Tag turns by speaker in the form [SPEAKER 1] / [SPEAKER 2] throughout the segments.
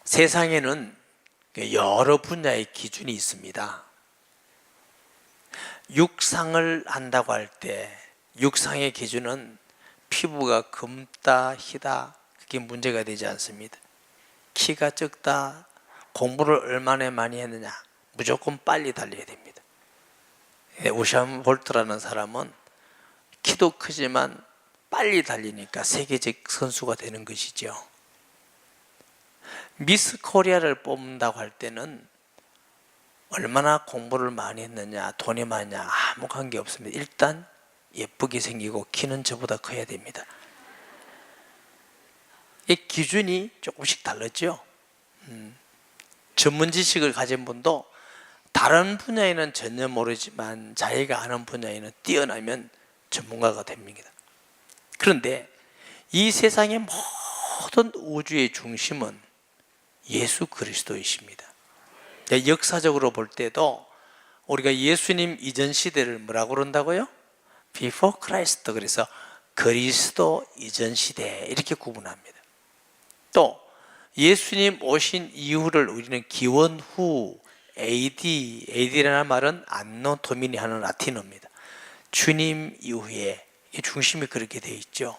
[SPEAKER 1] 세상에는 여러 분야의 기준이 있습니다. 육상을 한다고 할 때 육상의 기준은 피부가 검다 희다 그게 문제가 되지 않습니다. 키가 적다, 공부를 얼마나 많이 했느냐, 무조건 빨리 달려야 됩니다. 우사인 볼트라는 사람은 키도 크지만 빨리 달리니까 세계적 선수가 되는 것이죠. 미스 코리아를 뽑는다고 할 때는 얼마나 공부를 많이 했느냐, 돈이 많냐 아무 관계 없습니다. 일단 예쁘게 생기고 키는 저보다 커야 됩니다. 이 기준이 조금씩 다르죠. 전문 지식을 가진 분도 다른 분야에는 전혀 모르지만 자기가 아는 분야에는 뛰어나면 전문가가 됩니다. 그런데 이 세상의 모든 우주의 중심은 예수 그리스도이십니다. 역사적으로 볼 때도 우리가 예수님 이전 시대를 뭐라고 그런다고요? Before Christ. 그래서 그리스도 이전 시대 이렇게 구분합니다. 또 예수님 오신 이후를 우리는 기원 후 AD라는 말은 안노 도미니 하는 라틴어입니다. 주님 이후에 중심이 그렇게 되어 있죠.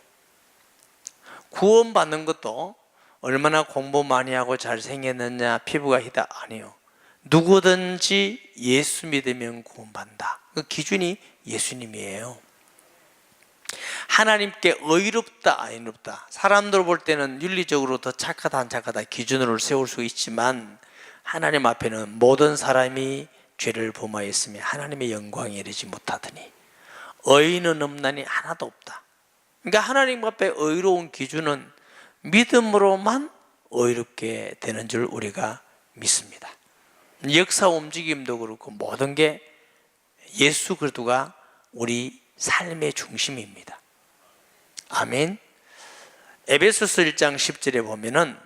[SPEAKER 1] 구원받는 것도 얼마나 공부 많이 하고 잘생겼느냐, 피부가 희다 아니요. 누구든지 예수 믿으면 구원받는다. 그 기준이 예수님이에요. 하나님께 의롭다 안 의롭다, 사람들 볼 때는 윤리적으로 더 착하다 안 착하다 기준으로 세울 수 있지만 하나님 앞에는 모든 사람이 죄를 범하였으며 하나님의 영광에 이르지 못하더니 의인은 없나니 하나도 없다. 그러니까 하나님 앞에 의로운 기준은 믿음으로만 의롭게 되는 줄 우리가 믿습니다. 역사 움직임도 그렇고 모든 게 예수 그리스도가 우리 삶의 중심입니다. 아멘. 에베소서 1장 10절에 보면은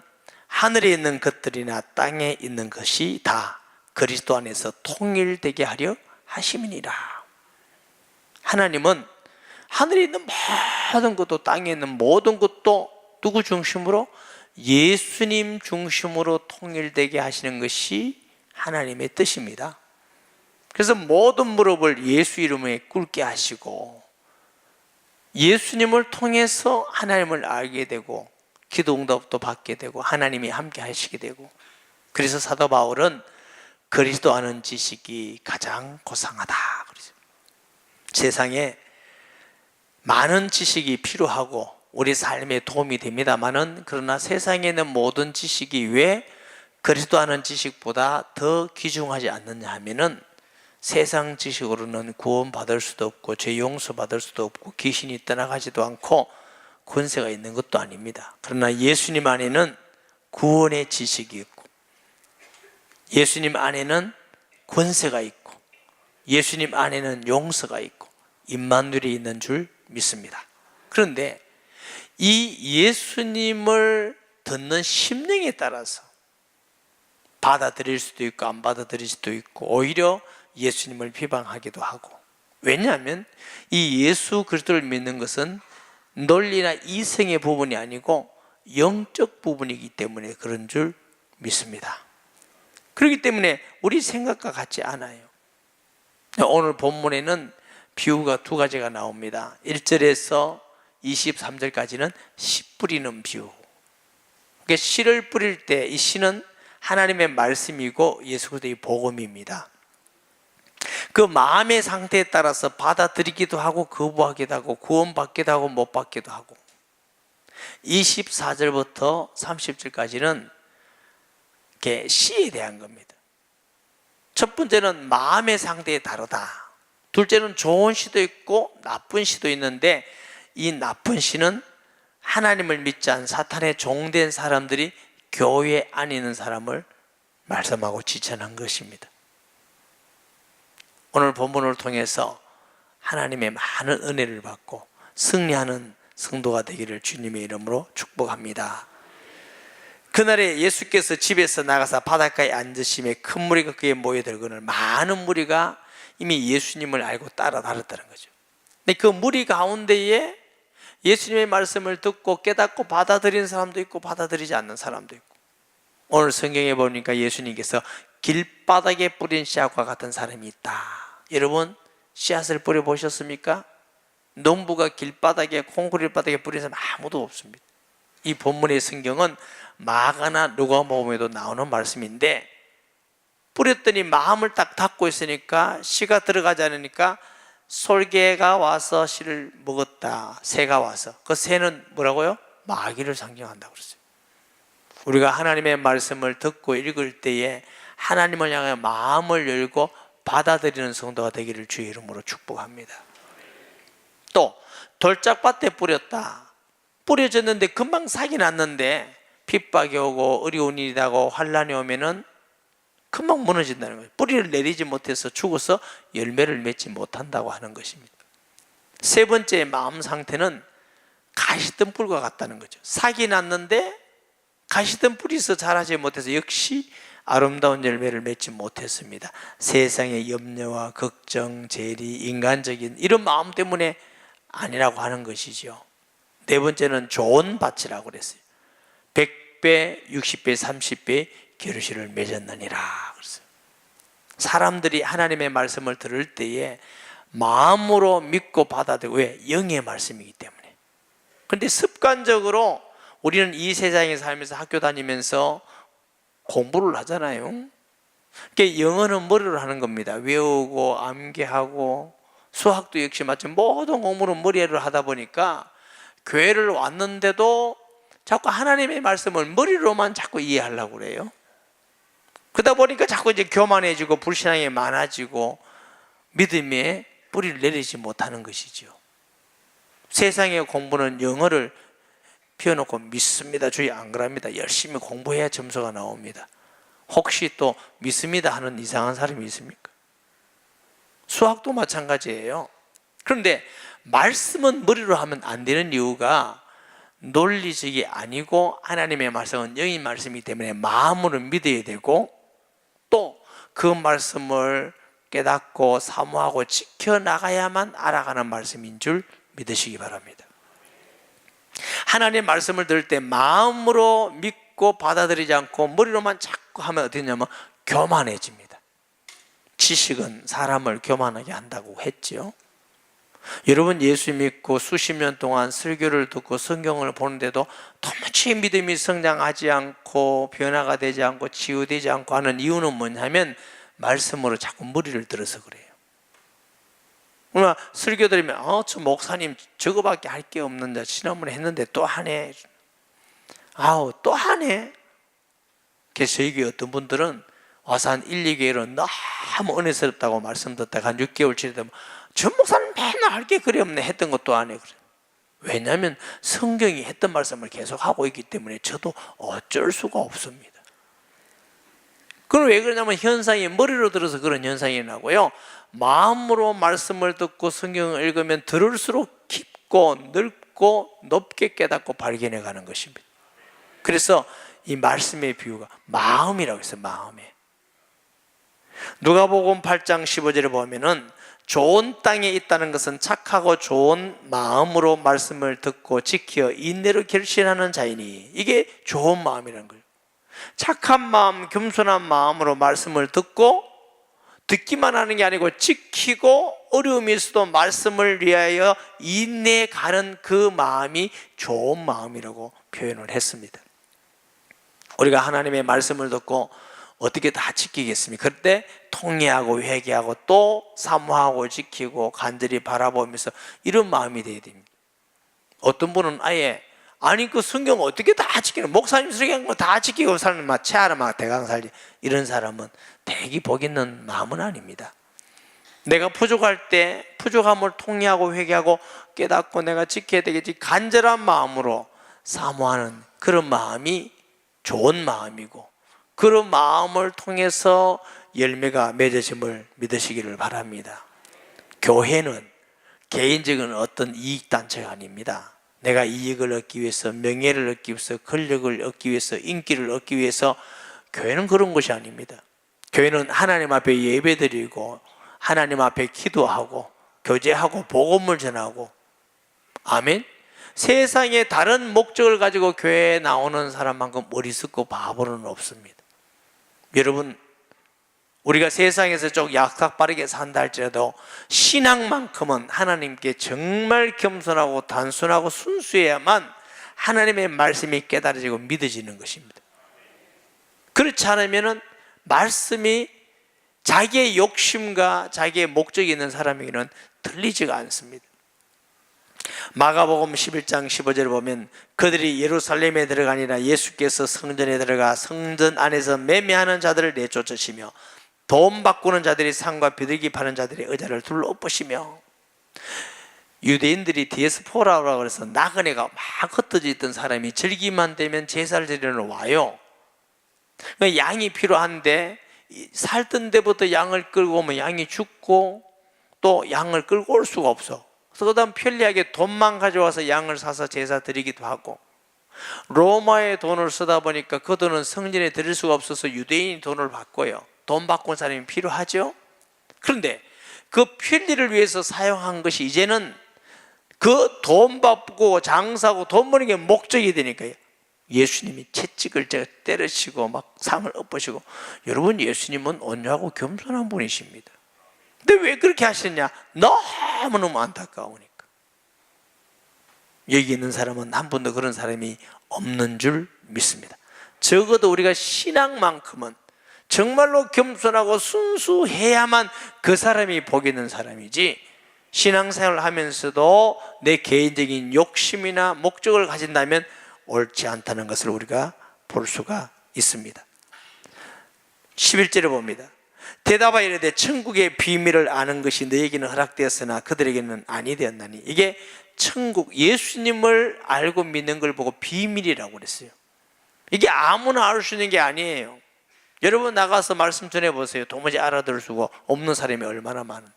[SPEAKER 1] 하늘에 있는 것들이나 땅에 있는 것이 다 그리스도 안에서 통일되게 하려 하심이니라. 하나님은 하늘에 있는 모든 것도 땅에 있는 모든 것도 누구 중심으로? 예수님 중심으로 통일되게 하시는 것이 하나님의 뜻입니다. 그래서 모든 무릎을 예수 이름에 꿇게 하시고 예수님을 통해서 하나님을 알게 되고 기도 응답도 받게 되고 하나님이 함께 하시게 되고, 그래서 사도 바울은 그리스도 아는 지식이 가장 고상하다. 세상에 많은 지식이 필요하고 우리 삶에 도움이 됩니다만은, 그러나 세상에 있는 모든 지식이 왜 그리스도 아는 지식보다 더 귀중하지 않느냐 하면은 세상 지식으로는 구원받을 수도 없고 죄 용서받을 수도 없고 귀신이 떠나가지도 않고 권세가 있는 것도 아닙니다. 그러나 예수님 안에는 구원의 지식이 있고 예수님 안에는 권세가 있고 예수님 안에는 용서가 있고 임마누엘이 있는 줄 믿습니다. 그런데 이 예수님을 듣는 심령에 따라서 받아들일 수도 있고 안 받아들일 수도 있고 오히려 예수님을 비방하기도 하고, 왜냐하면 이 예수 그리스도를 믿는 것은 논리나 이성의 부분이 아니고 영적 부분이기 때문에 그런 줄 믿습니다. 그렇기 때문에 우리 생각과 같지 않아요. 오늘 본문에는 비유가 두 가지가 나옵니다. 1절에서 23절까지는 씨 뿌리는 비유. 그러니까 씨를 뿌릴 때 이 씨는 하나님의 말씀이고 예수 그리스도의 복음입니다. 그 마음의 상태에 따라서 받아들이기도 하고 거부하기도 하고 구원받기도 하고 못 받기도 하고, 24절부터 30절까지는 이렇게 씨에 대한 겁니다. 첫 번째는 마음의 상태에 다르다. 둘째는 좋은 씨도 있고 나쁜 씨도 있는데, 이 나쁜 씨는 하나님을 믿지 않은 사탄의 종된 사람들이 교회 안에 있는 사람을 말씀하고 지천한 것입니다. 오늘 본문을 통해서 하나님의 많은 은혜를 받고 승리하는 성도가 되기를 주님의 이름으로 축복합니다. 그날에 예수께서 집에서 나가서 바닷가에 앉으심에 큰 무리가 그에 모여들거늘 많은 무리가 이미 예수님을 알고 따라다녔다는 거죠. 근데 그 무리 가운데에 예수님의 말씀을 듣고 깨닫고 받아들이는 사람도 있고 받아들이지 않는 사람도 있고, 오늘 성경에 보니까 예수님께서 길바닥에 뿌린 씨앗과 같은 사람이 있다. 여러분, 씨앗을 뿌려보셨습니까? 농부가 길바닥에, 콩쿠리 바닥에 뿌린 사람 아무도 없습니다. 이 본문의 성경은 마가나 누가복음에도 나오는 말씀인데, 뿌렸더니 마음을 딱 닫고 있으니까 씨가 들어가지 않으니까 솔개가 와서 씨를 먹었다. 새가 와서. 그 새는 뭐라고요? 마귀를 상징한다고 그랬어요. 우리가 하나님의 말씀을 듣고 읽을 때에 하나님을 향해 마음을 열고 받아들이는 성도가 되기를 주의 이름으로 축복합니다. 또 돌짝밭에 뿌렸다. 뿌려졌는데 금방 싹이 났는데 핍박이 오고 어려운 일이 나고 환란이 오면은 금방 무너진다는 거예요. 뿌리를 내리지 못해서 죽어서 열매를 맺지 못한다고 하는 것입니다. 세 번째 마음 상태는 가시덤불과 같다는 거죠. 싹이 났는데 가시덤불에서 자라지 못해서 역시 아름다운 열매를 맺지 못했습니다. 세상의 염려와 걱정, 재리, 인간적인 이런 마음 때문에 아니라고 하는 것이죠. 네 번째는 좋은 밭이라고 그랬어요. 100배, 60배, 30배 결실을 맺었느니라 그랬어요. 사람들이 하나님의 말씀을 들을 때에 마음으로 믿고 받아들이고, 왜? 영의 말씀이기 때문에. 그런데 습관적으로 우리는 이 세상에 살면서 학교 다니면서 공부를 하잖아요. 그러니까 영어는 머리로 하는 겁니다. 외우고 암기하고, 수학도 역시 마찬가지, 모든 공부는 머리로 하다 보니까 교회를 왔는데도 자꾸 하나님의 말씀을 머리로만 자꾸 이해하려고 그래요. 그러다 보니까 자꾸 이제 교만해지고 불신앙이 많아지고 믿음에 뿌리를 내리지 못하는 것이죠. 세상의 공부는 영어를 피워놓고 믿습니다, 주의 안 그럽니다, 열심히 공부해야 점수가 나옵니다. 혹시 또 믿습니다 하는 이상한 사람이 있습니까? 수학도 마찬가지예요. 그런데 말씀은 머리로 하면 안 되는 이유가 논리적이 아니고 하나님의 말씀은 영의 말씀이기 때문에 마음으로 믿어야 되고, 또 그 말씀을 깨닫고 사모하고 지켜나가야만 알아가는 말씀인 줄 믿으시기 바랍니다. 하나님의 말씀을 들을 때 마음으로 믿고 받아들이지 않고 머리로만 자꾸 하면 어떻게 되냐면 교만해집니다. 지식은 사람을 교만하게 한다고 했죠. 여러분, 예수 믿고 수십 년 동안 설교를 듣고 성경을 보는데도 도무지 믿음이 성장하지 않고 변화가 되지 않고 치유되지 않고 하는 이유는 뭐냐면 말씀으로 자꾸 머리를 들어서 그래요. 그러나 설교 들으면 저 목사님 저거밖에 할 게 없는데 지난번에 했는데 또 하네, 또 하네. 그래서 저희 교회 어떤 분들은 와서 한 1, 2개월은 너무 은혜스럽다고 말씀 듣다가 한 6개월 지나면 저 목사님 맨날 할 게 그리 없네 했던 것도 안 해요. 왜냐하면 성경이 했던 말씀을 계속 하고 있기 때문에 저도 어쩔 수가 없습니다. 그럼 왜 그러냐면 현상이 머리로 들어서 그런 현상이 나고요, 마음으로 말씀을 듣고 성경을 읽으면 들을수록 깊고 넓고 높게 깨닫고 발견해 가는 것입니다. 그래서 이 말씀의 비유가 마음이라고 했어요. 마음에. 누가복음 8장 15절에 보면은 좋은 땅에 있다는 것은 착하고 좋은 마음으로 말씀을 듣고 지켜 인내로 결신하는 자이니, 이게 좋은 마음이라는 거예요. 착한 마음, 겸손한 마음으로 말씀을 듣고 듣기만 하는 게 아니고 지키고 어려움이 있어도 말씀을 위하여 인내해 가는 그 마음이 좋은 마음이라고 표현을 했습니다. 우리가 하나님의 말씀을 듣고 어떻게 다 지키겠습니까? 그때 통회하고 회개하고 또 사모하고 지키고 간절히 바라보면서 이런 마음이 되어야 됩니다. 어떤 분은 아니 그 성경 어떻게 다 지키는, 목사님 설교한 거 다 지키고 사는 막 채하라 막 대강 살지, 이런 사람은 대기 복 있는 마음은 아닙니다. 내가 부족할 때 부족함을 통회하고 회개하고 깨닫고 내가 지켜야 되겠지 간절한 마음으로 사모하는 그런 마음이 좋은 마음이고, 그런 마음을 통해서 열매가 맺어짐을 믿으시기를 바랍니다. 교회는 개인적인 어떤 이익단체가 아닙니다. 내가 이익을 얻기 위해서, 명예를 얻기 위해서, 권력을 얻기 위해서, 인기를 얻기 위해서, 교회는 그런 것이 아닙니다. 교회는 하나님 앞에 예배드리고 하나님 앞에 기도하고 교제하고 복음을 전하고, 아멘, 세상에 다른 목적을 가지고 교회에 나오는 사람만큼 어리석고 바보는 없습니다. 여러분, 우리가 세상에서 좀 약삭빠르게 산다 할지라도 신앙만큼은 하나님께 정말 겸손하고 단순하고 순수해야만 하나님의 말씀이 깨달아지고 믿어지는 것입니다. 그렇지 않으면 말씀이 자기의 욕심과 자기의 목적이 있는 사람에게는 들리지가 않습니다. 마가복음 11장 15절을 보면 그들이 예루살렘에 들어가니라 예수께서 성전에 들어가 성전 안에서 매매하는 자들을 내쫓으시며 돈 바꾸는 자들이 상과 비둘기 파는 자들의 의자를 둘러엎으시며, 유대인들이 디에스포라라고 그래서 나그네가 막 흩어져 있던 사람이 절기만 되면 제사를 드리러 와요. 그러니까 양이 필요한데 살던 데부터 양을 끌고 오면 양이 죽고 또 양을 끌고 올 수가 없어. 그래서 그 다음 편리하게 돈만 가져와서 양을 사서 제사 드리기도 하고, 로마의 돈을 쓰다 보니까 그 돈은 성전에 드릴 수가 없어서 유대인이 돈을 바꿔요. 돈 바꾼 사람이 필요하죠. 그런데 그 편리를 위해서 사용한 것이 이제는 그 돈 받고 장사하고 돈 버는 게 목적이 되니까요. 예수님이 채찍을 때리시고 막 상을 엎으시고, 여러분 예수님은 온유하고 겸손한 분이십니다. 근데 왜 그렇게 하시느냐? 너무너무 안타까우니까. 여기 있는 사람은 한 번도 그런 사람이 없는 줄 믿습니다. 적어도 우리가 신앙만큼은 정말로 겸손하고 순수해야만 그 사람이 복 있는 사람이지, 신앙생활을 하면서도 내 개인적인 욕심이나 목적을 가진다면 옳지 않다는 것을 우리가 볼 수가 있습니다. 11절에 봅니다. 대답하여 이르되 천국의 비밀을 아는 것이 너에게는 허락되었으나 그들에게는 아니 되었나니. 이게 천국, 예수님을 알고 믿는 걸 보고 비밀이라고 그랬어요. 이게 아무나 알 수 있는 게 아니에요. 여러분 나가서 말씀 전해보세요. 도무지 알아들을 수가 없는 사람이 얼마나 많은데.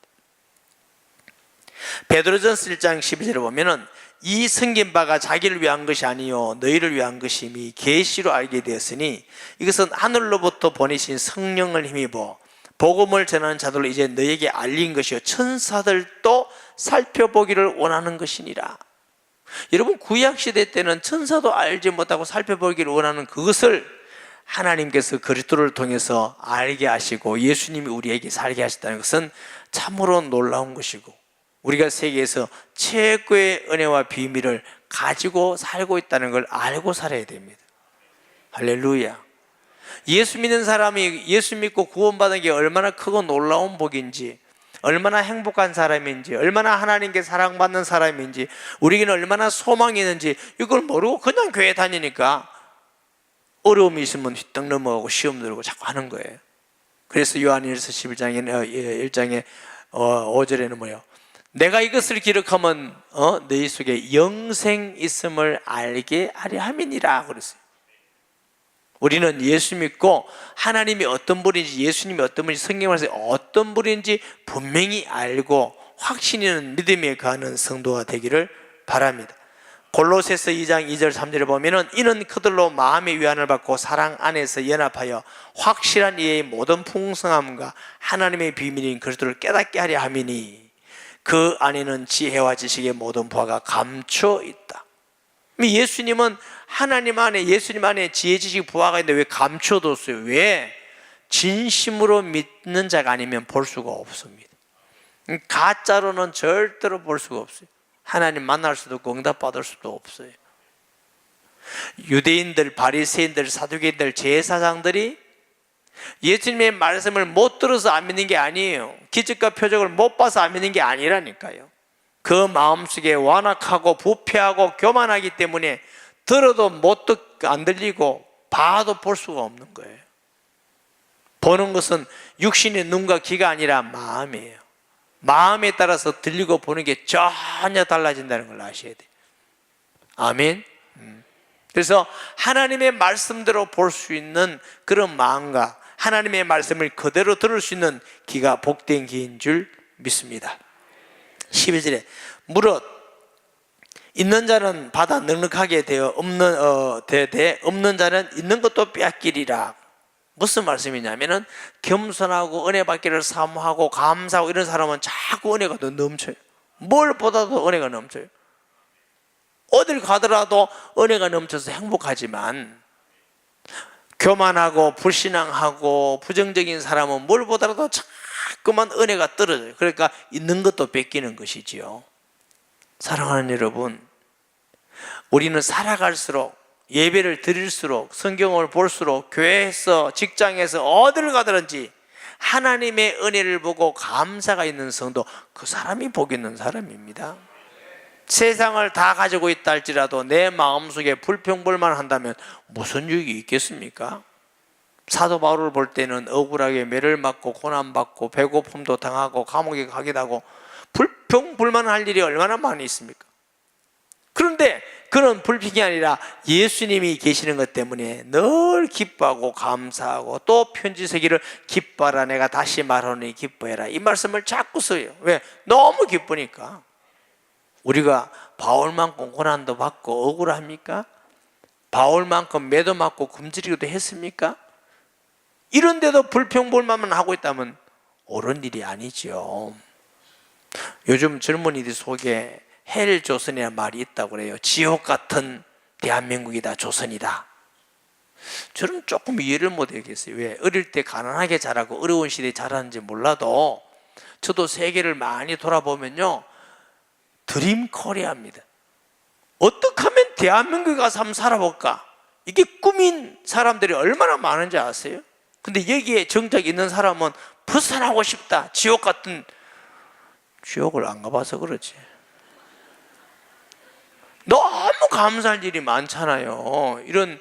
[SPEAKER 1] 베드로전서 1장 12절에 보면은 이 성긴 바가 자기를 위한 것이 아니요 너희를 위한 것임이 계시로 알게 되었으니 이것은 하늘로부터 보내신 성령을 힘입어 복음을 전하는 자들로 이제 너희에게 알린 것이요 천사들도 살펴보기를 원하는 것이니라. 여러분 구약시대 때는 천사도 알지 못하고 살펴보기를 원하는 그것을 하나님께서 그리스도를 통해서 알게 하시고 예수님이 우리에게 살게 하셨다는 것은 참으로 놀라운 것이고, 우리가 세계에서 최고의 은혜와 비밀을 가지고 살고 있다는 걸 알고 살아야 됩니다. 할렐루야. 예수 믿는 사람이 예수 믿고 구원받은 게 얼마나 크고 놀라운 복인지, 얼마나 행복한 사람인지, 얼마나 하나님께 사랑받는 사람인지, 우리에게는 얼마나 소망이 있는지 이걸 모르고 그냥 교회 다니니까 어려움이 있으면 휘떡 넘어가고 시험 들고 자꾸 하는 거예요. 그래서 요한일서 1장에 5절에는 뭐예요? 내가 이것을 기록하면 너희 속에 영생 있음을 알게 하려 함이니라 그랬어요. 우리는 예수 믿고 하나님이 어떤 분인지, 예수님이 어떤 분인지, 성경에서 어떤 분인지 분명히 알고 확신 있는 믿음에 가는 성도가 되기를 바랍니다. 골로새서 2장 2절 3절에 보면은 이는 그들로 마음의 위안을 받고 사랑 안에서 연합하여 확실한 이의 모든 풍성함과 하나님의 비밀인 그리스도를 깨닫게 하려 함이니 그 안에는 지혜와 지식의 모든 부하가 감춰 있다. 예수님은 하나님 안에, 예수님 안에 지혜, 지식, 부하가 있는데 왜 감춰뒀어요? 왜? 진심으로 믿는 자가 아니면 볼 수가 없습니다. 가짜로는 절대로 볼 수가 없어요. 하나님 만날 수도 없고 응답받을 수도 없어요. 유대인들, 바리새인들, 사두개인들, 제사장들이 예수님의 말씀을 못 들어서 안 믿는 게 아니에요. 기적과 표적을 못 봐서 안 믿는 게 아니라니까요. 그 마음속에 완악하고 부패하고 교만하기 때문에 들어도 안 들리고 봐도 볼 수가 없는 거예요. 보는 것은 육신의 눈과 귀가 아니라 마음이에요. 마음에 따라서 들리고 보는 게 전혀 달라진다는 걸 아셔야 돼요. 아멘. 그래서 하나님의 말씀대로 볼 수 있는 그런 마음과 하나님의 말씀을 그대로 들을 수 있는 귀가 복된 귀인 줄 믿습니다. 11절에 무릇 있는 자는 받아 넉넉하게 되어 없는 자는 있는 것도 빼앗기리라. 무슨 말씀이냐면은 겸손하고 은혜 받기를 사모하고 감사하고 이런 사람은 자꾸 은혜가 더 넘쳐요. 뭘 보다도 은혜가 넘쳐요. 어딜 가더라도 은혜가 넘쳐서 행복하지만 교만하고 불신앙하고 부정적인 사람은 뭘 보더라도 자꾸만 은혜가 떨어져요. 그러니까 있는 것도 뺏기는 것이지요. 사랑하는 여러분, 우리는 살아갈수록, 예배를 드릴수록, 성경을 볼수록, 교회에서, 직장에서 어디를 가든지 하나님의 은혜를 보고 감사가 있는 성도, 그 사람이 복 있는 사람입니다. 세상을 다 가지고 있다 할지라도 내 마음속에 불평불만 한다면 무슨 유익이 있겠습니까? 사도 바울을 볼 때는 억울하게 매를 맞고 고난받고 배고픔도 당하고 감옥에 가기도 하고 불평불만할 일이 얼마나 많이 있습니까? 그런데 그런 불평이 아니라 예수님이 계시는 것 때문에 늘 기뻐하고 감사하고, 또 편지 쓰기를 기뻐하라 내가 다시 말하노니 기뻐해라, 이 말씀을 자꾸 써요. 왜? 너무 기쁘니까. 우리가 바울만큼 고난도 받고 억울합니까? 바울만큼 매도 맞고 굶주리기도 했습니까? 이런데도 불평불만만 하고 있다면 옳은 일이 아니죠. 요즘 젊은이들 속에 헬 조선이라는 말이 있다고 그래요. 지옥 같은 대한민국이다, 조선이다. 저는 조금 이해를 못하겠어요. 왜? 어릴 때 가난하게 자라고 어려운 시대에 자랐는지 몰라도 저도 세계를 많이 돌아보면요, 드림 코리아입니다. 어떻게 하면 대한민국에 가서 한번 살아볼까? 이게 꿈인 사람들이 얼마나 많은지 아세요? 근데 여기에 정작 있는 사람은 벗어나고 싶다, 지옥 같은, 지옥을 안 가봐서 그렇지. 너무 감사할 일이 많잖아요. 이런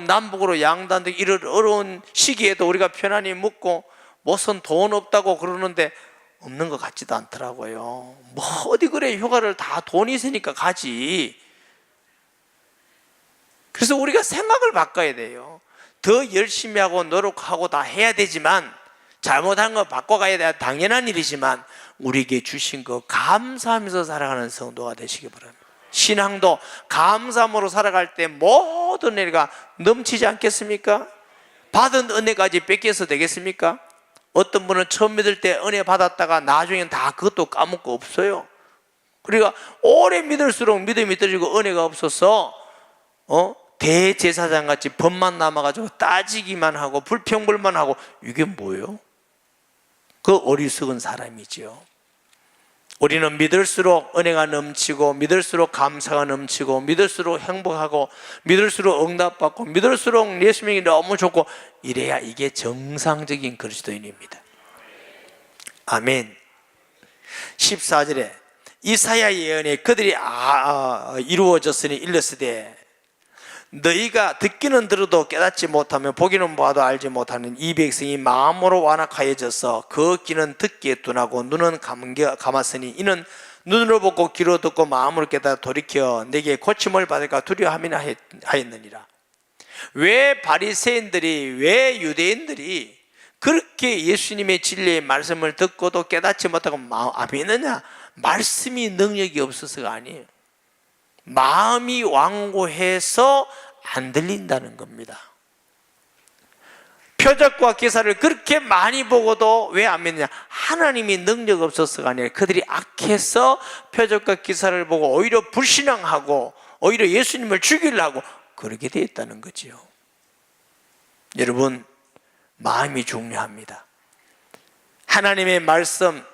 [SPEAKER 1] 남북으로 양단되기 이런 어려운 시기에도 우리가 편안히 묵고, 무슨 돈 없다고 그러는데 없는 것 같지도 않더라고요. 뭐 어디 그래, 휴가를 다 돈이 있으니까 가지. 그래서 우리가 생각을 바꿔야 돼요. 더 열심히 하고 노력하고 다 해야 되지만, 잘못한 거 바꿔가야 돼, 당연한 일이지만 우리에게 주신 거 감사하면서 살아가는 성도가 되시기 바랍니다. 신앙도 감사함으로 살아갈 때 모든 은혜가 넘치지 않겠습니까? 받은 은혜까지 뺏겨서 되겠습니까? 어떤 분은 처음 믿을 때 은혜 받았다가 나중엔 다 그것도 까먹고 없어요. 그러니까 오래 믿을수록 믿음이 떨어지고 은혜가 없어서 대제사장 같이 법만 남아가지고 따지기만 하고 불평불만 하고, 이게 뭐예요? 그 어리석은 사람이지요. 우리는 믿을수록 은혜가 넘치고, 믿을수록 감사가 넘치고, 믿을수록 행복하고, 믿을수록 응답받고, 믿을수록 예수님이 너무 좋고, 이래야 이게 정상적인 그리스도인입니다. 아멘. 14절에 이사야 예언이 그들이 이루어졌으니 일렀으되, 너희가 듣기는 들어도 깨닫지 못하며 보기는 봐도 알지 못하는 이 백성이 마음으로 완악하여져서 그 귀는 듣기에 둔하고 눈은 감았으니 이는 눈으로 보고 귀로 듣고 마음으로 깨달아 돌이켜 내게 고침을 받을까 두려워함이나 하였느니라. 왜 바리새인들이, 왜 유대인들이 그렇게 예수님의 진리의 말씀을 듣고도 깨닫지 못하고 안 믿느냐? 말씀이 능력이 없어서가 아니에요. 마음이 완고해서 안 들린다는 겁니다. 표적과 기사를 그렇게 많이 보고도 왜 안 믿느냐? 하나님이 능력 없어서가 아니라 그들이 악해서 표적과 기사를 보고 오히려 불신앙하고 오히려 예수님을 죽이려고 그렇게 되어 있다는 거지요. 여러분, 마음이 중요합니다. 하나님의 말씀,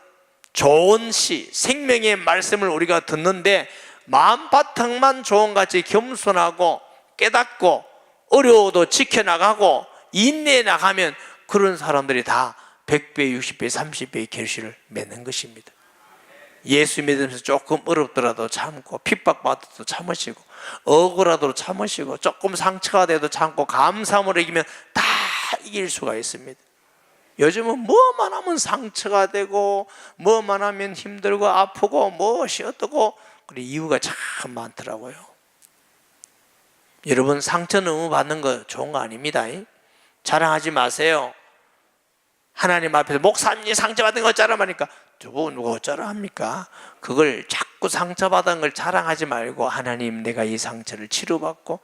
[SPEAKER 1] 좋은 시, 생명의 말씀을 우리가 듣는데 마음 바탕만 좋은같이 겸손하고 깨닫고 어려워도 지켜나가고 인내해 나가면 그런 사람들이 다 100배, 60배, 30배의 결실을 맺는 것입니다. 예수 믿으면서 조금 어렵더라도 참고, 핍박받아도 참으시고, 억울하더라도 참으시고, 조금 상처가 돼도 참고 감사함으로 이기면 다 이길 수가 있습니다. 요즘은 뭐만 하면 상처가 되고, 뭐만 하면 힘들고 아프고 무엇이 어떠고, 그래 이유가 참 많더라고요. 여러분, 상처 너무 받는 거 좋은 거 아닙니다. 자랑하지 마세요. 하나님 앞에서 목사님 상처받은 거 자랑하니까 저거 누가 어쩌라 합니까? 그걸 자꾸 상처받은 걸 자랑하지 말고, 하나님 내가 이 상처를 치료받고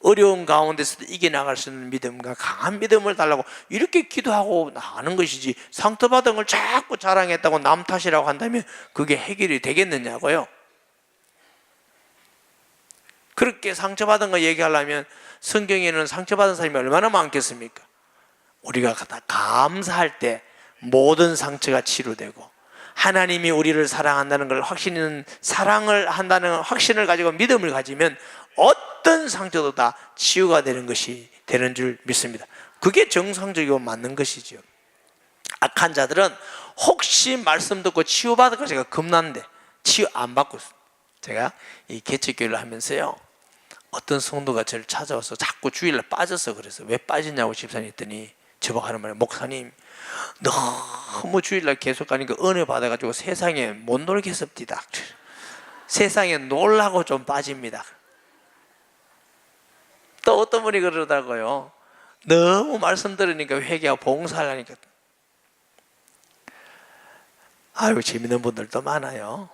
[SPEAKER 1] 어려운 가운데서도 이겨나갈 수 있는 믿음과 강한 믿음을 달라고 이렇게 기도하고 하는 것이지, 상처받은 걸 자꾸 자랑했다고 남 탓이라고 한다면 그게 해결이 되겠느냐고요. 그렇게 상처받은 거 얘기하려면 성경에는 상처받은 사람이 얼마나 많겠습니까? 우리가 다 감사할 때 모든 상처가 치료되고, 하나님이 우리를 사랑한다는 걸 확신은, 사랑을 한다는 확신을 가지고 믿음을 가지면 어떤 상처도 다 치유가 되는 것이 되는 줄 믿습니다. 그게 정상적이고 맞는 것이죠. 악한 자들은 혹시 말씀 듣고 치유받을까 제가 겁난데 치유 안 받고 있어요. 제가 이 개척교회를 하면서요, 어떤 성도가 저를 찾아와서 자꾸 주일날 빠져서, 그래서 왜 빠지냐고 집사님 했더니 저보고 하는 말이에요. 목사님, 너무 주일날 계속 가니까 은혜 받아가지고 세상에 못 놀겠습니다. 세상에 놀라고 좀 빠집니다. 또 어떤 분이 그러더라고요. 너무 말씀 들으니까 회개하고 봉사하려니까. 아유, 재밌는 분들도 많아요.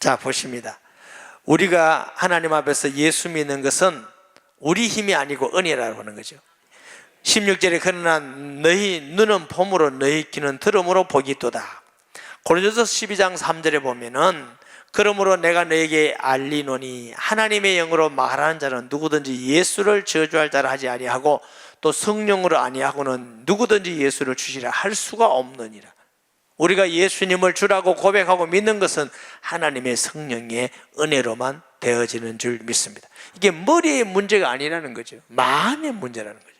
[SPEAKER 1] 자, 보십니다. 우리가 하나님 앞에서 예수 믿는 것은 우리 힘이 아니고 은혜라고 하는 거죠. 16절에 그러나 너희 눈은 봄으로 너희 귀는 들음으로 복이 있도다. 고린도서 12장 3절에 보면은 그러므로 내가 너에게 알리노니 하나님의 영으로 말하는 자는 누구든지 예수를 저주할 자라 하지 아니하고 또 성령으로 아니하고는 누구든지 예수를 주시라 할 수가 없느니라. 우리가 예수님을 주라고 고백하고 믿는 것은 하나님의 성령의 은혜로만 되어지는 줄 믿습니다. 이게 머리의 문제가 아니라는 거죠. 마음의 문제라는 거죠.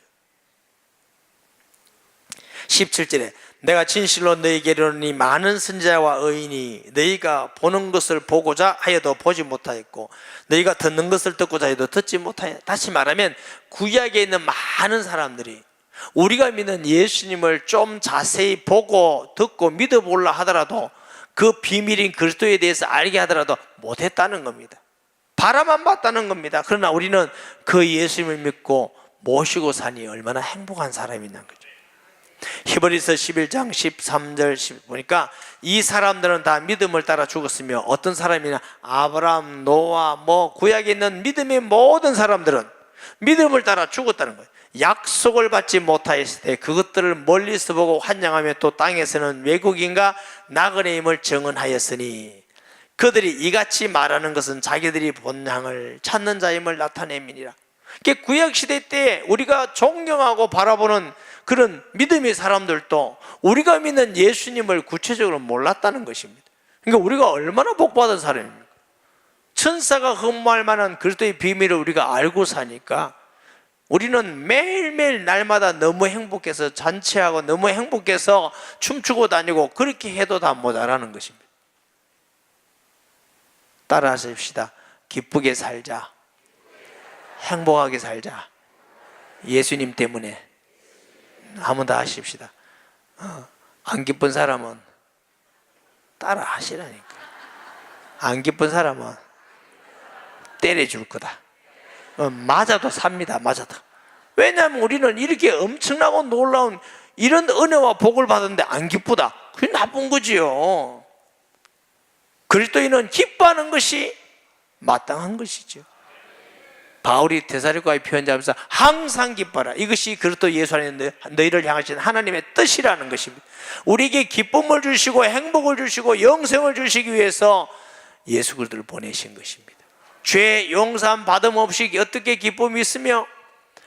[SPEAKER 1] 17절에 내가 진실로 너희에게 이르노니 많은 선지자와 의인이 너희가 보는 것을 보고자 하여도 보지 못하였고 너희가 듣는 것을 듣고자 해도 듣지 못하였다. 다시 말하면 구약에 있는 많은 사람들이 우리가 믿는 예수님을 좀 자세히 보고 듣고 믿어보려 하더라도, 그 비밀인 그리스도에 대해서 알게 하더라도 못했다는 겁니다. 바라만 봤다는 겁니다. 그러나 우리는 그 예수님을 믿고 모시고 사니 얼마나 행복한 사람이냐는 거죠. 히브리서 11장 13절 10 보니까 이 사람들은 다 믿음을 따라 죽었으며, 어떤 사람이나 아브라함, 노아, 구약에 있는 믿음의 모든 사람들은 믿음을 따라 죽었다는 거예요. 약속을 받지 못하였을 때 그것들을 멀리서 보고 환영하며 또 땅에서는 외국인과 나그네임을 증언하였으니 그들이 이같이 말하는 것은 자기들이 본향을 찾는 자임을 나타냄이니라. 구약시대 때 우리가 존경하고 바라보는 그런 믿음의 사람들도 우리가 믿는 예수님을 구체적으로 몰랐다는 것입니다. 그러니까 우리가 얼마나 복받은 사람입니까? 천사가 흠모할 만한 그리스도의 비밀을 우리가 알고 사니까 우리는 매일매일 날마다 너무 행복해서 잔치하고 너무 행복해서 춤추고 다니고 그렇게 해도 다 모자라는 것입니다. 따라하십시다. 기쁘게 살자. 행복하게 살자. 예수님 때문에. 한번 더 하십시다. 안 기쁜 사람은 따라 하시라니까. 안 기쁜 사람은 때려줄 거다. 맞아도 삽니다. 맞아도. 왜냐하면 우리는 이렇게 엄청나고 놀라운 이런 은혜와 복을 받았는데 안 기쁘다. 그게 나쁜 거지요. 그리스도인은 기뻐하는 것이 마땅한 것이죠. 바울이 데살로니가에 편지하면서 항상 기뻐라. 이것이 그리스도 예수 안에 너희를 향하신 하나님의 뜻이라는 것입니다. 우리에게 기쁨을 주시고 행복을 주시고 영생을 주시기 위해서 예수 그리스도를 보내신 것입니다. 죄 용서함 받음 없이 어떻게 기쁨이 있으며,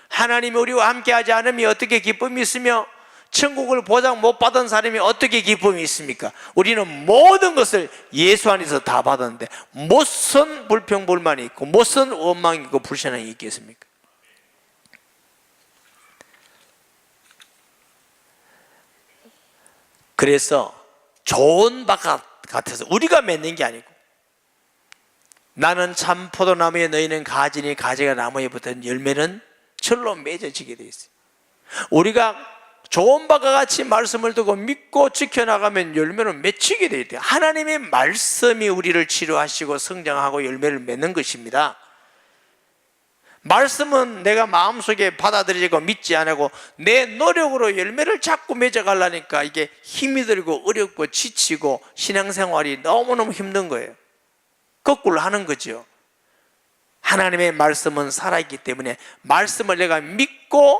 [SPEAKER 1] 하나님이 우리와 함께하지 않으면 어떻게 기쁨이 있으며, 천국을 보장 못 받은 사람이 어떻게 기쁨이 있습니까? 우리는 모든 것을 예수 안에서 다 받았는데 무슨 불평불만이 있고 무슨 원망이 있고 불신앙이 있겠습니까? 그래서 좋은 밭 같아서 우리가 맺는 게 아니고, 나는 참 포도나무에 너희는 가지니 가지가 나무에 붙은 열매는 철로 맺어지게 되어 있어요. 우리가 좋은 바가 같이 말씀을 듣고 믿고 지켜나가면 열매는 맺히게 되어 있대요. 하나님의 말씀이 우리를 치료하시고 성장하고 열매를 맺는 것입니다. 말씀은 내가 마음속에 받아들이고 믿지 않고 내 노력으로 열매를 자꾸 맺어가려니까 이게 힘이 들고 어렵고 지치고 신앙생활이 너무너무 힘든 거예요. 거꾸로 하는 거죠. 하나님의 말씀은 살아있기 때문에 말씀을 내가 믿고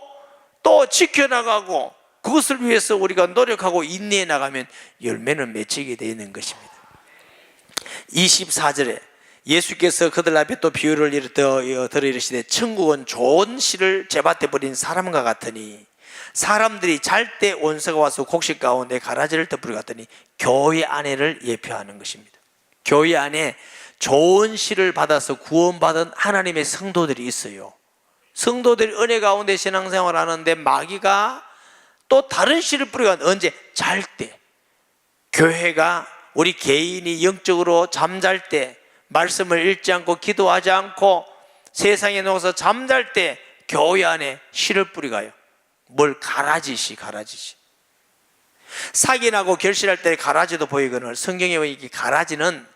[SPEAKER 1] 또 지켜나가고 그것을 위해서 우리가 노력하고 인내해 나가면 열매는 맺히게 되어 있는 것입니다. 24절에 예수께서 그들 앞에 또 비유를 들어 이르시되 천국은 좋은 씨를 제밭에 버린 사람과 같으니 사람들이 잘 때 원수가 와서 곡식 가운데 가라지를 덮으려 갔더니 교회 안에를 예표하는 것입니다. 교회 안에 좋은 씨를 받아서 구원받은 하나님의 성도들이 있어요. 성도들이 은혜 가운데 신앙생활을 하는데 마귀가 또 다른 씨를 뿌리가 언제? 잘 때. 교회가 우리 개인이 영적으로 잠잘 때, 말씀을 읽지 않고 기도하지 않고 세상에 누워서 잠잘 때 교회 안에 씨를 뿌리가요. 뭘? 가라지씨. 사기나고 결실할 때 가라지도 보이거늘 성경에 보면 이 가라지는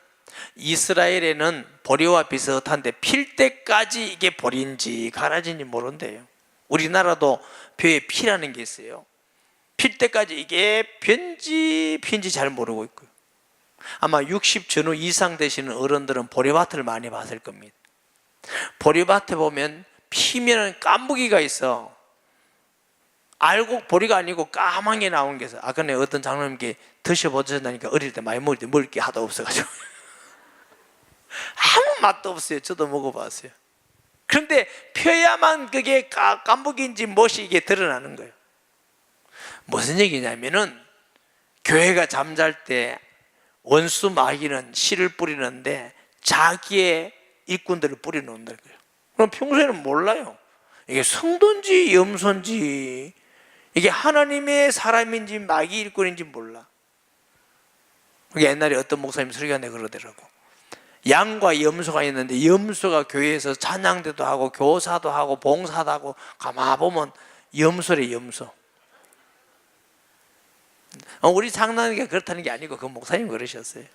[SPEAKER 1] 이스라엘에는 보리와 비슷한데 필 때까지 이게 보리인지 가라지인지 모른대요. 우리나라도 벼에 피라는 게 있어요. 필 때까지 이게 편지 잘 모르고 있고요. 아마 60 전후 이상 되시는 어른들은 보리밭을 많이 봤을 겁니다. 보리밭에 보면 피면 깐부기가 있어. 알곡 보리가 아니고 까맣게 나온 게 있어. 아까 전에 어떤 장로님께 드셔보셨다니까 어릴 때 많이 먹을 때 먹을 게 하도 없어가지고 아무 맛도 없어요. 저도 먹어봤어요. 그런데 펴야만 그게 깐부기인지 무엇이 이게 드러나는 거예요. 무슨 얘기냐면은 교회가 잠잘 때 원수 마귀는 씨를 뿌리는데 자기의 일꾼들을 뿌려놓는다는 거예요. 그럼 평소에는 몰라요. 이게 성도인지 염소인지 이게 하나님의 사람인지 마귀 일꾼인지 몰라. 옛날에 어떤 목사님 설교하는데 그러더라고. 양과 염소가 있는데 염소가 교회에서 찬양대도 하고 교사도 하고 봉사도 하고 가만 보면 염소래 염소. 우리 장난이가 그렇다는 게 아니고 그 목사님 그러셨어요.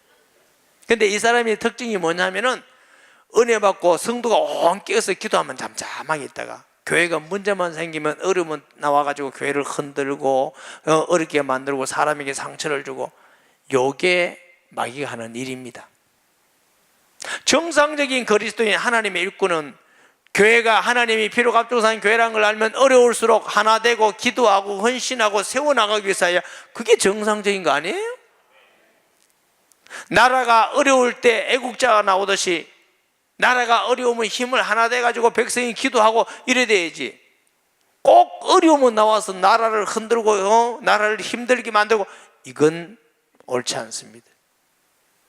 [SPEAKER 1] 근데 이 사람의 특징이 뭐냐면은 은혜 받고 성도가 온 깨어서 기도하면 잠잠하게 있다가 교회가 문제만 생기면 어려움 나와가지고 교회를 흔들고 어렵게 만들고 사람에게 상처를 주고 요게 마귀가 하는 일입니다. 정상적인 그리스도인 하나님의 일꾼은 교회가 하나님이 피로 갑주산 교회라는 걸 알면 어려울수록 하나 되고 기도하고 헌신하고 세워나가기 위해서야. 그게 정상적인 거 아니에요? 나라가 어려울 때 애국자가 나오듯이 나라가 어려우면 힘을 하나 돼가지고 백성이 기도하고 이래 돼야지. 꼭 어려우면 나와서 나라를 흔들고 나라를 힘들게 만들고 이건 옳지 않습니다.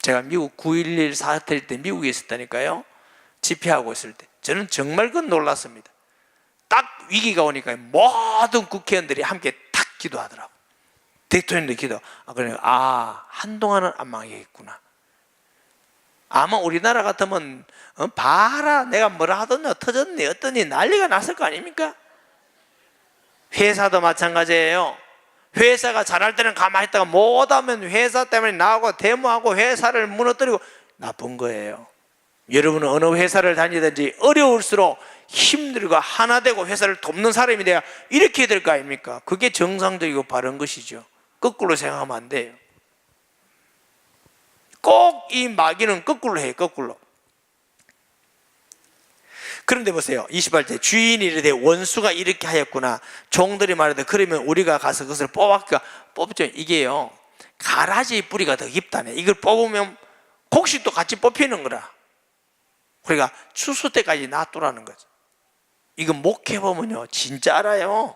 [SPEAKER 1] 제가 미국 9.11 사태 때 미국에 있었다니까요. 집회하고 있을 때 저는 정말 그건 놀랐습니다. 딱 위기가 오니까 모든 국회의원들이 함께 탁 기도하더라고. 대통령도 기도. 그래 한동안은 안 망하겠구나. 아마 우리나라 같으면 봐라 내가 뭐라 하더니 터졌니 어떠니 난리가 났을 거 아닙니까? 회사도 마찬가지예요. 회사가 잘할 때는 가만히 있다가 못하면 회사 때문에 나하고 데모하고 회사를 무너뜨리고 나쁜 거예요. 여러분은 어느 회사를 다니든지 어려울수록 힘들고 하나 되고 회사를 돕는 사람이 돼야 이렇게 될 거 아닙니까? 그게 정상적이고 바른 것이죠. 거꾸로 생각하면 안 돼요. 꼭 이 마귀는 거꾸로 해요. 거꾸로. 그런데 보세요. 28절 주인이 이르되 원수가 이렇게 하였구나. 종들이 말하되 그러면 우리가 가서 그것을 뽑죠. 이게요 가라지 뿌리가 더 깊다네. 이걸 뽑으면 곡식도 같이 뽑히는 거라. 그러니까 추수 때까지 놔두라는 거죠. 이거 목회보면요 진짜 알아요.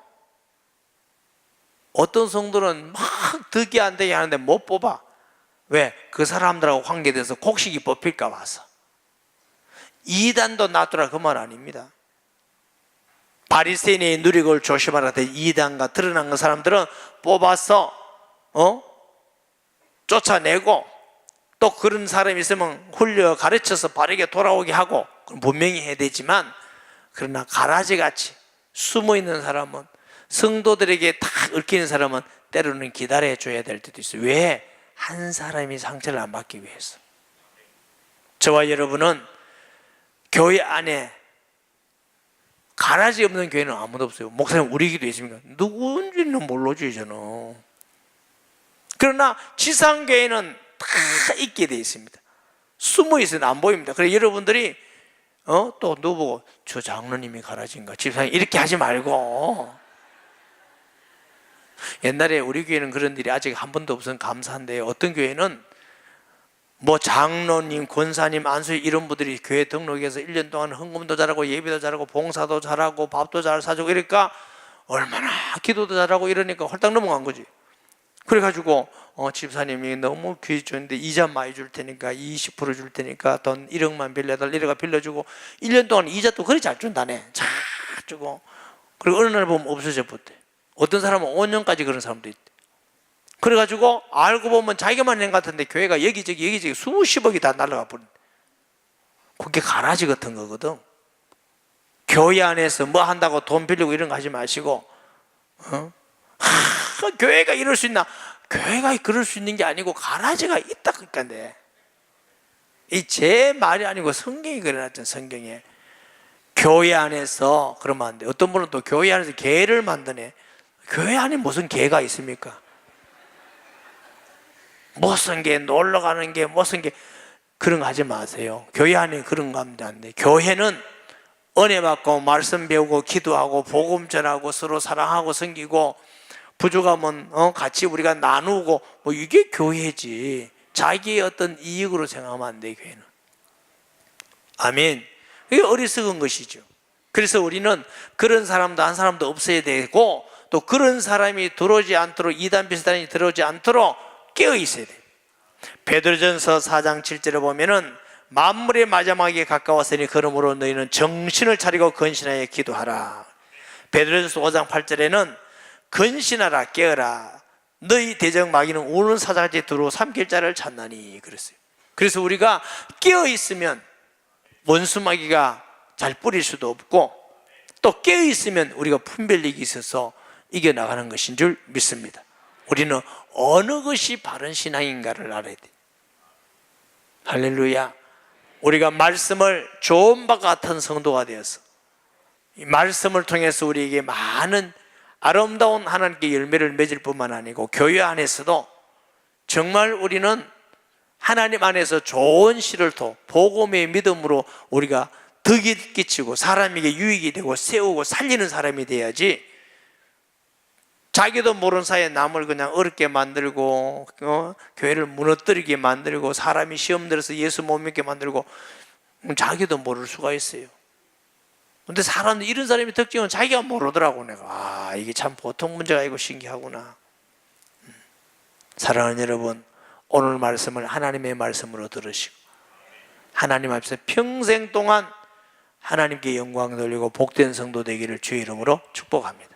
[SPEAKER 1] 어떤 성도는 막 득이 안 되게 하는데 못 뽑아. 왜? 그 사람들하고 관계돼서 곡식이 뽑힐까 봐서. 이단도 놔두라 그 말 아닙니다. 바리새인의 누리고를 조심하라. 이단과 드러난 사람들은 뽑아서 쫓아내고 또 그런 사람이 있으면 훌려 가르쳐서 바르게 돌아오게 하고 분명히 해야 되지만, 그러나 가라지같이 숨어있는 사람은, 성도들에게 딱 얽히는 사람은 때로는 기다려줘야 될 때도 있어요. 왜? 한 사람이 상처를 안 받기 위해서. 저와 여러분은 교회 안에 가라지 없는 교회는 아무도 없어요. 목사님 우리 기도 있습니까? 누군지는 모르지 저는. 그러나 지상교회는 다 있게 되어 있습니다. 숨어 있어도 안 보입니다. 그래서 여러분들이 또 누구 저 장로님이 가라지인가 집사님 이렇게 하지 말고. 옛날에 우리 교회는 그런 일이 아직 한 번도 없어서 감사한데요. 어떤 교회는 뭐 장로님, 권사님, 안수 이런 분들이 교회 등록해서 1년 동안 헌금도 잘하고 예배도 잘하고 봉사도 잘하고 밥도 잘 사주고 이러니까 얼마나 기도도 잘하고 이러니까 홀딱 넘어간 거지. 그래가지고 집사님이 너무 귀 주는데 이자 많이 줄 테니까 20% 줄 테니까 돈 1억만 빌려달라 이래가 빌려주고 1년 동안 이자도 그리 잘 준다네. 잘 주고 그리고 어느 날 보면 없어져 버렸대. 어떤 사람은 5년까지 그런 사람도 있대. 그래가지고 알고 보면 자기만 낸 것 같은데 교회가 여기저기 수십억이 다 날아가 버린. 그게 가라지 같은 거거든. 교회 안에서 뭐 한다고 돈 빌리고 이런 거 하지 마시고 교회가 이럴 수 있나? 교회가 그럴 수 있는 게 아니고 가라지가 있다 그러니까. 이 제 말이 아니고 성경이 그래놨잖아. 성경에 교회 안에서 그러면 안 돼. 어떤 분은 또 교회 안에서 개를 만드네. 교회 안에 무슨 개가 있습니까? 무슨 게 놀러 가는 게 무슨 게 그런 거 하지 마세요. 교회 안에 그런 거 하면 안 돼. 교회는 은혜 받고 말씀 배우고 기도하고 복음 전하고 서로 사랑하고 섬기고 부족하면 같이 우리가 나누고 뭐 이게 교회지. 자기의 어떤 이익으로 생각하면 안 돼. 교회는. 아멘. 이게 어리석은 것이죠. 그래서 우리는 그런 사람도 한 사람도 없어야 되고 또 그런 사람이 들어오지 않도록 이단 비슷한이 들어오지 않도록 깨어 있어야 돼요. 베드로전서 4장 7절에 보면은 만물의 마지막에 가까웠으니 그러므로 너희는 정신을 차리고 건신하여 기도하라. 베드로전서 5장 8절에는 건신하라 깨어라 너희 대적 마귀는 우는 사자같이 두루 삼킬 자를 찾나니 그랬어요. 그래서 우리가 깨어 있으면 원수 마귀가 잘 뿌릴 수도 없고 또 깨어 있으면 우리가 분별력이 있어서 이겨나가는 것인 줄 믿습니다. 우리는 어느 것이 바른 신앙인가를 알아야 돼. 할렐루야. 우리가 말씀을 좋은 바 같은 성도가 되어서 이 말씀을 통해서 우리에게 많은 아름다운 하나님께 열매를 맺을 뿐만 아니고 교회 안에서도 정말 우리는 하나님 안에서 좋은 씨를 더 복음의 믿음으로 우리가 덕이 끼치고 사람에게 유익이 되고 세우고 살리는 사람이 돼야지 자기도 모르는 사이에 남을 그냥 어렵게 만들고 교회를 무너뜨리게 만들고 사람이 시험 들어서 예수 못 믿게 만들고 자기도 모를 수가 있어요. 근데 사람들 이런 사람의 특징은 자기가 모르더라고. 내가 이게 참 보통 문제가 아니고 신기하구나. 사랑하는 여러분, 오늘 말씀을 하나님의 말씀으로 들으시고 하나님 앞에서 평생 동안 하나님께 영광 돌리고 복된 성도 되기를 주의 이름으로 축복합니다.